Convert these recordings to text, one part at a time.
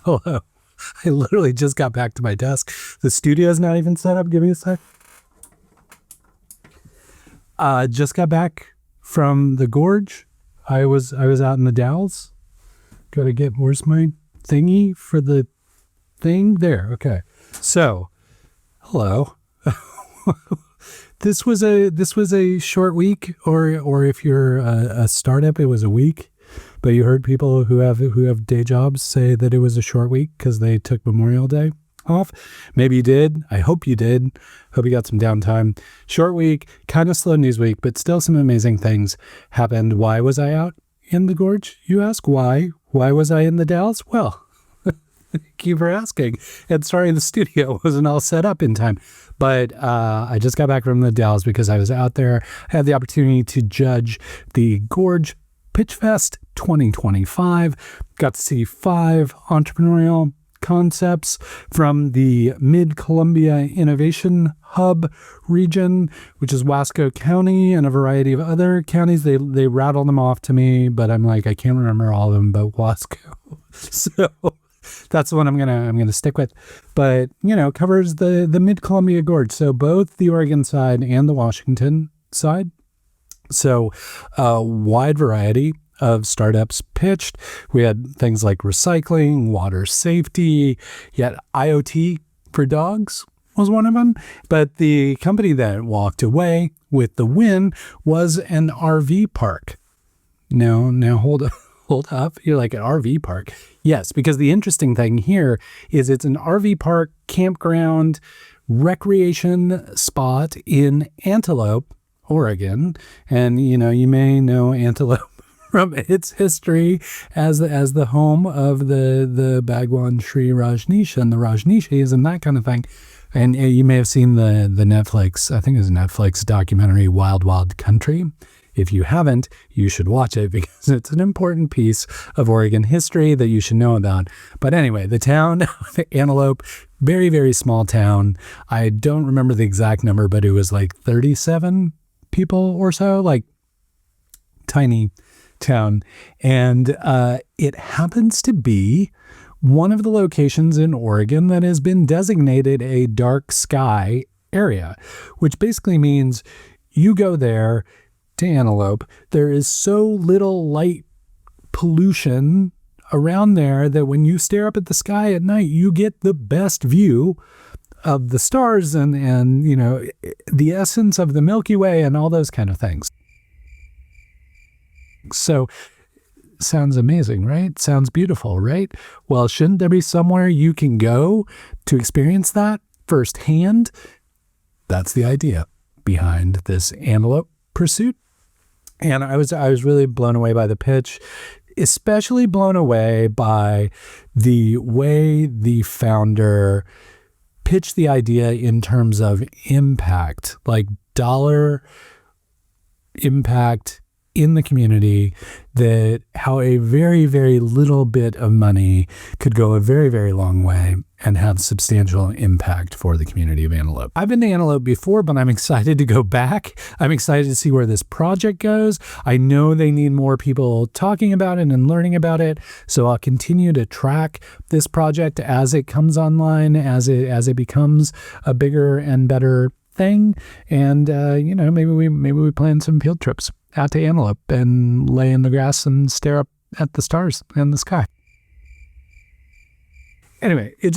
Hello. I literally just got back to my desk. The studio's not even set up. Give me a sec. Just got back from the gorge. I was out in the Dalles. Gotta get, where's my thingy for the thing? There. Okay. So, hello. This was a short week, or if you're a startup, it was a week. But you heard people who have day jobs say that it was a short week because they took Memorial Day off. Maybe you did. I hope you did. Hope you got some downtime. Short week, kind of slow news week, but still some amazing things happened. Why was I out in the gorge? You ask. Why? Why was I in the Dalles? Well, thank you for asking. And sorry, the studio wasn't all set up in time. But I just got back from the Dalles because I was out there. I had the opportunity to judge the Gorge Pitch Fest 2025. Got to see 5 entrepreneurial concepts from the Mid-Columbia Innovation Hub region, which is Wasco County and a variety of other counties. They rattled them off to me, but I'm like, I can't remember all of them but Wasco. So that's the one I'm gonna stick with. But covers the Mid-Columbia Gorge, so both the Oregon side and the Washington side. So a wide variety of startups pitched. We had things like recycling, water safety, yet IoT for dogs was one of them. But the company that walked away with the win was an RV park. Now hold up. You're like, an RV park? Yes, because the interesting thing here is it's an RV park, campground, recreation spot in Antelope, Oregon. And you may know Antelope from its history as the home of the Bhagwan Sri Rajneesh and the Rajneeshis and that kind of thing. And you may have seen the Netflix, I think it was a Netflix documentary, Wild Wild Country. If you haven't, you should watch it because it's an important piece of Oregon history that you should know about. But anyway, the town of Antelope, very, very small town. I don't remember the exact number, but it was like 37 people or so, like tiny town. And it happens to be one of the locations in Oregon that has been designated a dark sky area, which basically means you go there to Antelope, there is so little light pollution around there that when you stare up at the sky at night, you get the best view of the stars and the essence of the Milky Way and all those kind of things. So sounds amazing, right? Sounds beautiful, right? Well, shouldn't there be somewhere you can go to experience that firsthand? That's the idea behind this Antelope pursuit. And I was really blown away by the pitch, especially blown away by the way the founder pitched the idea in terms of impact, like dollar impact in the community, that how a very, very little bit of money could go a very, very long way and have substantial impact for the community of Antelope. I've been to Antelope before, but I'm excited to go back. I'm excited to see where this project goes. I know they need more people talking about it and learning about it, so I'll continue to track this project as it comes online, as it becomes a bigger and better thing. And maybe we plan some field trips out to Antelope and lay in the grass and stare up at the stars and the sky. Anyway, it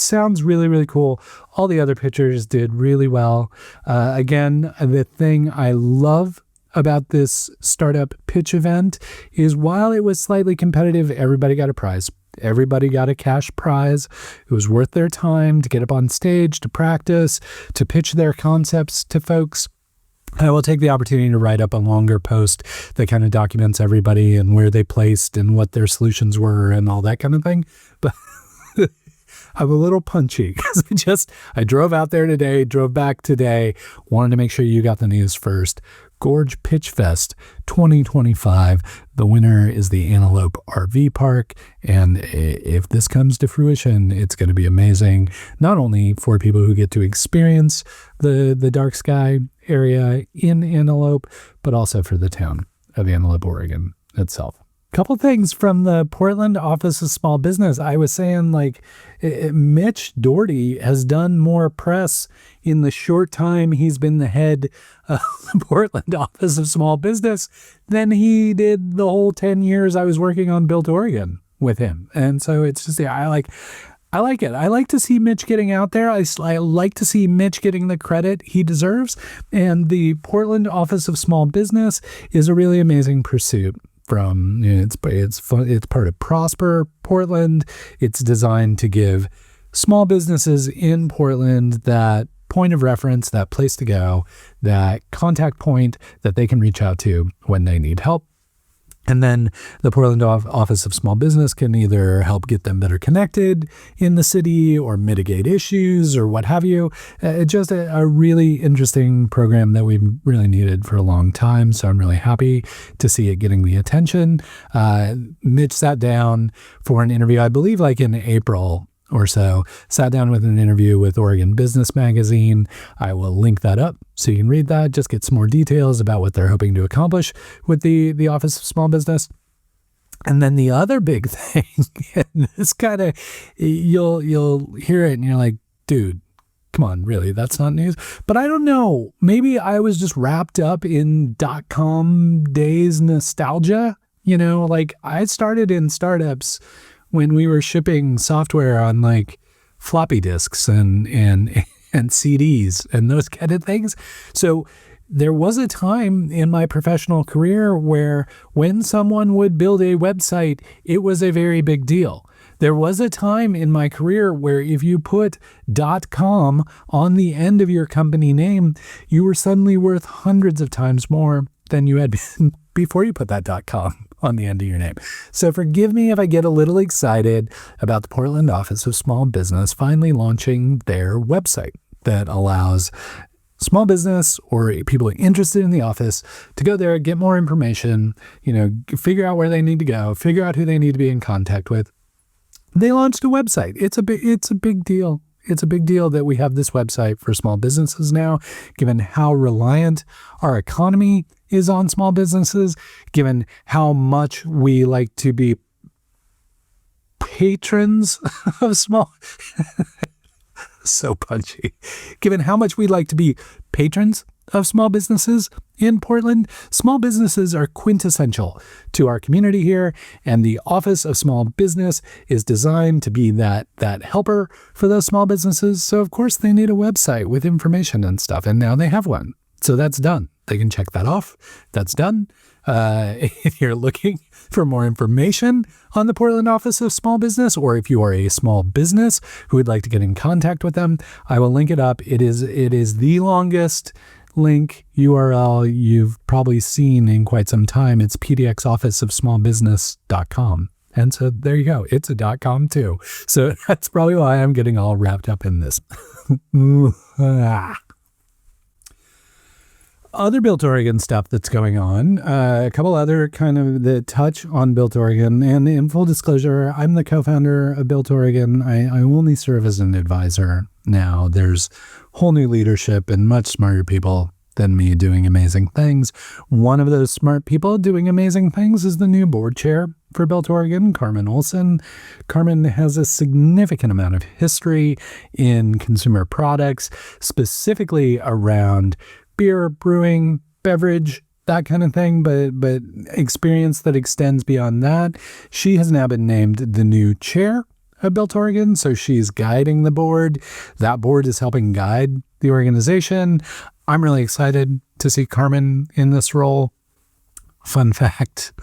sounds really, really cool. All the other pitchers did really well. Again, the thing I love about this startup pitch event is while it was slightly competitive, everybody got a prize. Everybody got a cash prize. It was worth their time to get up on stage, to practice, to pitch their concepts to folks. I will take the opportunity to write up a longer post that kind of documents everybody and where they placed and what their solutions were and all that kind of thing. But I'm a little punchy because I drove out there today, drove back today, wanted to make sure you got the news first. Gorge Pitch Fest 2025. The winner is the Antelope RV Park. And if this comes to fruition, it's going to be amazing. Not only for people who get to experience the dark sky area in Antelope, but also for the town of Antelope, Oregon itself. Couple things from the Portland Office of Small Business. I was saying, like, Mitch Doherty has done more press in the short time he's been the head of the Portland Office of Small Business than he did the whole 10 years I was working on Built Oregon with him. And so it's just, I like it. I like to see Mitch getting out there. I like to see Mitch getting the credit he deserves. And the Portland Office of Small Business is a really amazing pursuit. It's part of Prosper Portland. It's designed to give small businesses in Portland that point of reference, that place to go, that contact point that they can reach out to when they need help. And then the Portland Office of Small Business can either help get them better connected in the city or mitigate issues or what have you. Just a really interesting program that we've really needed for a long time. So I'm really happy to see it getting the attention. Mitch sat down for an interview, I believe like in April or so, sat down with an interview with Oregon Business Magazine. I will link that up so you can read that, just get some more details about what they're hoping to accomplish with the Office of Small Business. And then the other big thing, and this kind of, you'll hear it and you're like, dude, come on, really? That's not news? But I don't know. Maybe I was just wrapped up in .com days nostalgia. Like I started in startups when we were shipping software on like floppy disks and CDs and those kind of things. So there was a time in my professional career where when someone would build a website, it was a very big deal. There was a time in my career where if you put .com on the end of your company name, you were suddenly worth hundreds of times more than you had been before you put that .com on the end of your name. So forgive me if I get a little excited about the Portland Office of Small Business finally launching their website that allows small business or people interested in the office to go there, get more information, figure out where they need to go, figure out who they need to be in contact with. They launched a website. It's a big deal. It's a big deal that we have this website for small businesses now, given how reliant our economy is on small businesses, given how much we like to be patrons of small, so punchy, given how much we like to be patrons of small businesses in Portland. Small businesses are quintessential to our community here, and the Office of Small Business is designed to be that helper for those small businesses. So of course they need a website with information and stuff, and now they have one. So that's done. They can check that off. That's done. If you're looking for more information on the Portland Office of Small Business, or if you are a small business who would like to get in contact with them, I will link it up. It is the longest link URL you've probably seen in quite some time. It's pdxofficeofsmallbusiness.com. And so there you go. It's a .com too. So that's probably why I'm getting all wrapped up in this. Other Built Oregon stuff that's going on, a couple other kind of that touch on Built Oregon. And in full disclosure, I'm the co-founder of Built Oregon. I only serve as an advisor now. There's whole new leadership and much smarter people than me doing amazing things. One of those smart people doing amazing things is the new board chair for Built Oregon, Carmen Olson. Carmen has a significant amount of history in consumer products, specifically around beer, brewing, beverage, that kind of thing, but experience that extends beyond that. She has now been named the new chair of Built Oregon, so she's guiding the board. That board is helping guide the organization. I'm really excited to see Carmen in this role. Fun fact,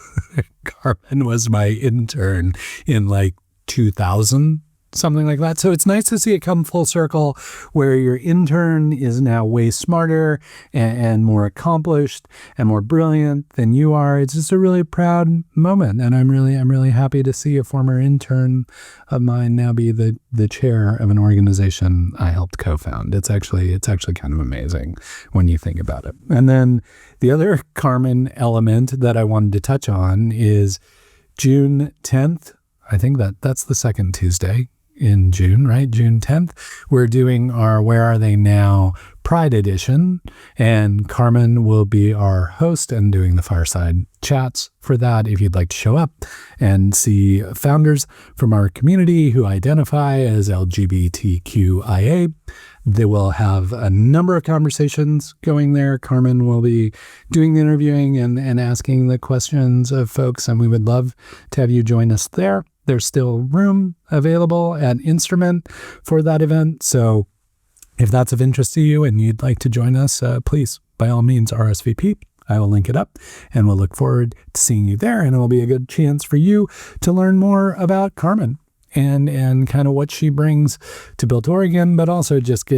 Carmen was my intern in like 2000, something like that. So it's nice to see it come full circle where your intern is now way smarter and more accomplished and more brilliant than you are. It's just a really proud moment. And I'm really happy to see a former intern of mine now be the chair of an organization I helped co-found. It's actually kind of amazing when you think about it. And then the other Carmen element that I wanted to touch on is June 10th. I think that's the second Tuesday in June, right? June 10th, we're doing our Where Are They Now Pride Edition, and Carmen will be our host and doing the fireside chats for that. If you'd like to show up and see founders from our community who identify as LGBTQIA, they will have a number of conversations going there. Carmen will be doing the interviewing and asking the questions of folks, and we would love to have you join us there. There's still room available at Instrument for that event, so if that's of interest to you and you'd like to join us, please, by all means, RSVP. I will link it up, and we'll look forward to seeing you there. And it will be a good chance for you to learn more about Carmen and kind of what she brings to Built Oregon, but also just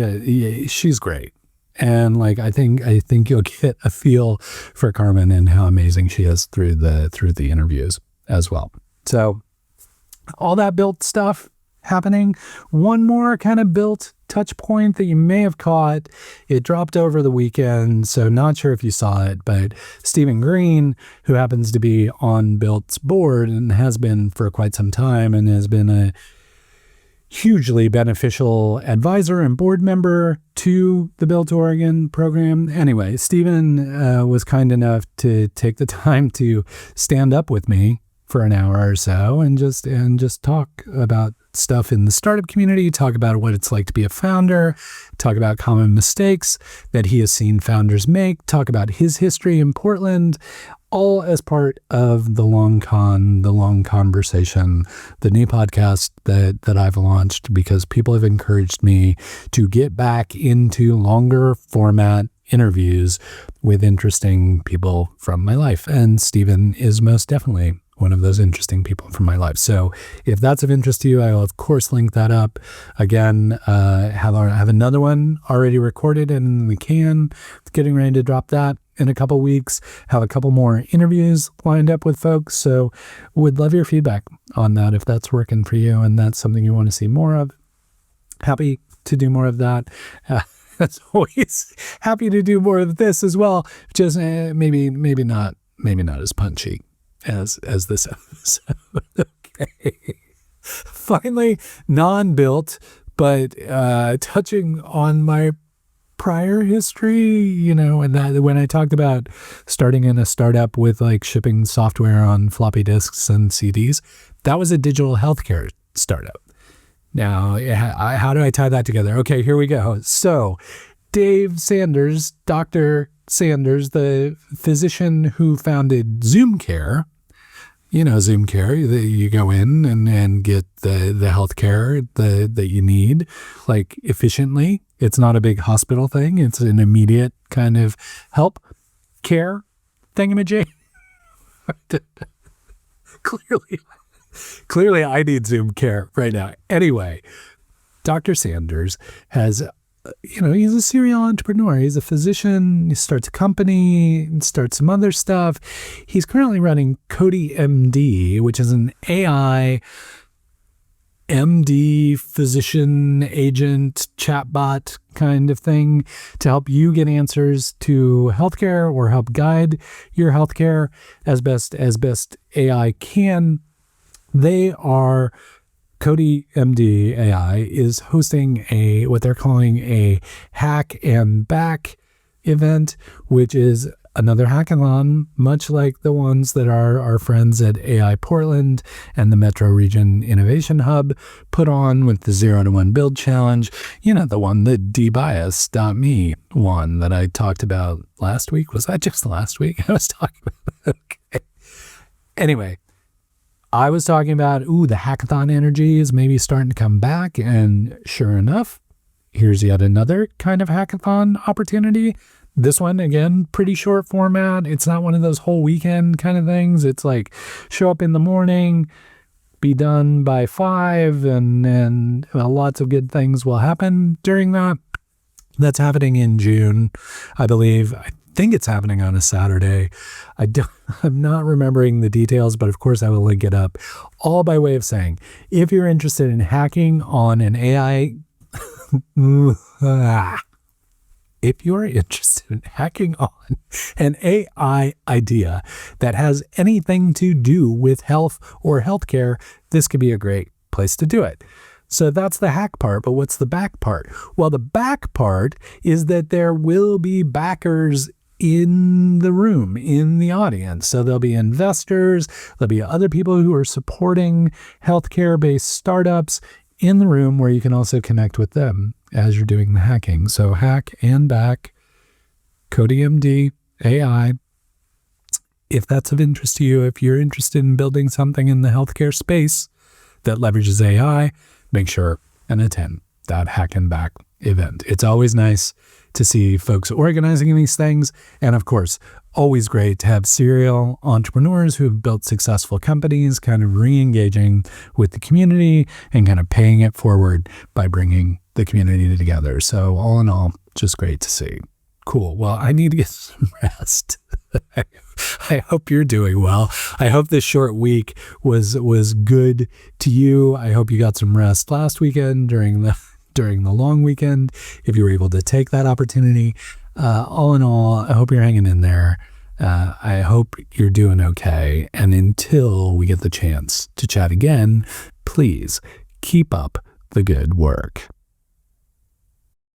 she's great. And like I think you'll get a feel for Carmen and how amazing she is through the interviews as well. So all that Built stuff happening. One more kind of Built touch point that you may have caught. It dropped over the weekend, so not sure if you saw it, but Stephen Green, who happens to be on Built's board and has been for quite some time and has been a hugely beneficial advisor and board member to the Built Oregon program. Anyway, Stephen was kind enough to take the time to stand up with me for an hour or so and just talk about stuff in the startup community, talk about what it's like to be a founder, talk about common mistakes that he has seen founders make, talk about his history in Portland, all as part of the Long Conversation, the new podcast that I've launched because people have encouraged me to get back into longer format interviews with interesting people from my life. And Stephen is most definitely one of those interesting people from my life. So if that's of interest to you, I will of course link that up. Again, have another one already recorded in the can, getting ready to drop that in a couple weeks, have a couple more interviews lined up with folks. So would love your feedback on that if that's working for you and that's something you want to see more of. Happy to do more of that. As always, happy to do more of this as well. Just maybe not as punchy as this episode. Okay. Finally, non-Built, but touching on my prior history, and that when I talked about starting in a startup with like shipping software on floppy disks and CDs, that was a digital healthcare startup. Now, how do I tie that together? Okay, here we go. So, Dave Sanders, Dr. Sanders, the physician who founded ZoomCare, ZoomCare, you go in and get the healthcare that you need, like efficiently. It's not a big hospital thing. It's an immediate kind of help care thingamajig. Clearly, I need ZoomCare right now. Anyway, Dr. Sanders has, he's a serial entrepreneur. He's a physician. He starts a company, starts some other stuff. He's currently running Cody MD, which is an AI MD physician agent chatbot kind of thing to help you get answers to healthcare or help guide your healthcare as best AI can. Cody MD AI is hosting what they're calling a Hack and Back event, which is another hackathon, much like the ones that our friends at AI Portland and the Metro Region Innovation Hub put on with the 0 to 1 Build Challenge. The one that dbias.me won that I talked about last week. Was that just last week? I was talking about. Okay. Anyway, I was talking about, the hackathon energy is maybe starting to come back. And sure enough, here's yet another kind of hackathon opportunity. This one, again, pretty short format. It's not one of those whole weekend kind of things. It's like show up in the morning, be done by 5, and lots of good things will happen during that. That's happening in June, I believe. I think it's happening on a Saturday. I'm not remembering the details, but of course I will link it up. All by way of saying, if you're interested in hacking on an AI, if you're interested in hacking on an AI idea that has anything to do with health or healthcare, this could be a great place to do it. So that's the hack part, but what's the back part? Well, the back part is that there will be backers in the room, in the audience. So there'll be investors, there'll be other people who are supporting healthcare-based startups in the room where you can also connect with them as you're doing the hacking. So hack and back, CodeMD, AI. If that's of interest to you, if you're interested in building something in the healthcare space that leverages AI, make sure and attend that Hack and Back event. It's always nice to see folks organizing these things. And of course, always great to have serial entrepreneurs who have built successful companies kind of re-engaging with the community and kind of paying it forward by bringing the community together. So all in all, just great to see. Cool. Well, I need to get some rest. I hope you're doing well. I hope this short week was good to you. I hope you got some rest last weekend during the long weekend, if you were able to take that opportunity. All in all, I hope you're hanging in there. I hope you're doing okay. And until we get the chance to chat again, please keep up the good work.